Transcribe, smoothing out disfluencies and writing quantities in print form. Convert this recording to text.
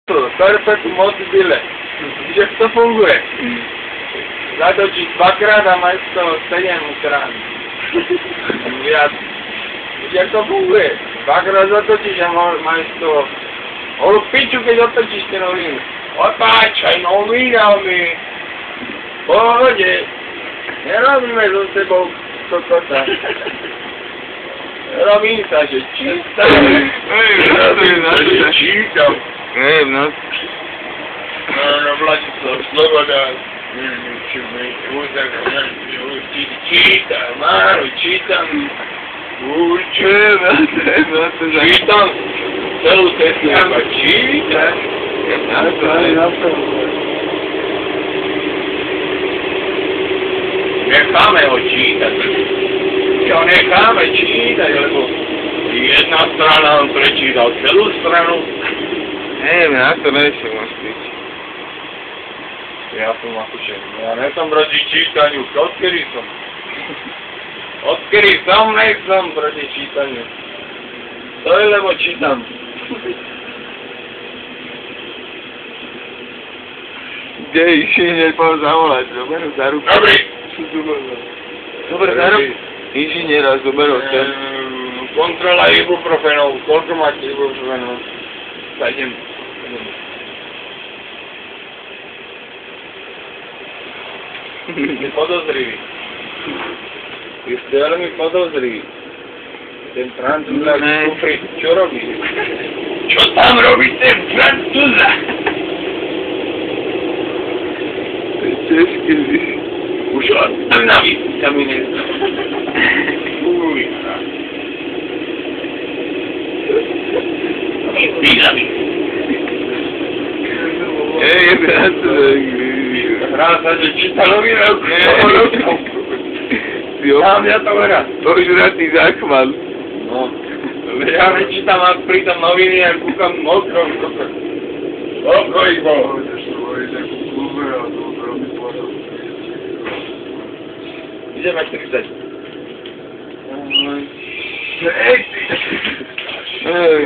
Perpetuum mobile. Gdzie to funguje? Zatočiť dvakrát a máš z toho 7 strán. Viac. Jak to funguje? Dvakrát zatočíš a máš z toho holú piču, keď otočíš tie noviny. Otáčaj novinami. Pohode. Nerobíme so sebou kokota. Robím sa, že čítam. Robím sa, že čítam. No. No, Vladislav Sloboda. Čítam, áno, čítam. Čítam. Celú cestu iba čítam. Necháme ho čítať. Čo necháme čítať, lebo jedna strana on prečítal celú stranu. Neviem, na to nešem môžeš. Ja som akože, ja nesom proti čítaniu, odkedy som? Odkedy som, nesom proti čítaniu. To je, lebo čítam. Kde inžinier povedal zavolať, zoberú za ruku. Dobrý. Dobre, za ruku. Inžiniera zoberú ten. Kontrola ibuprofenov, koľko máte ibuprofenov? 7. Je podozrivý. Vy ste veľmi podozrivý. Ten Francúzak kufri, čo robí? Čo tam robí ten Francúzak? To je český. Už tam na vitamíne. Uj. Významy. Hrá sa, že číta novinárku. Tam ja to verá. Ožratý záchval. No. Ja nečítam a pritom noviny a kúkam mokrom. Pokoj bol. Ideme 30. Hej!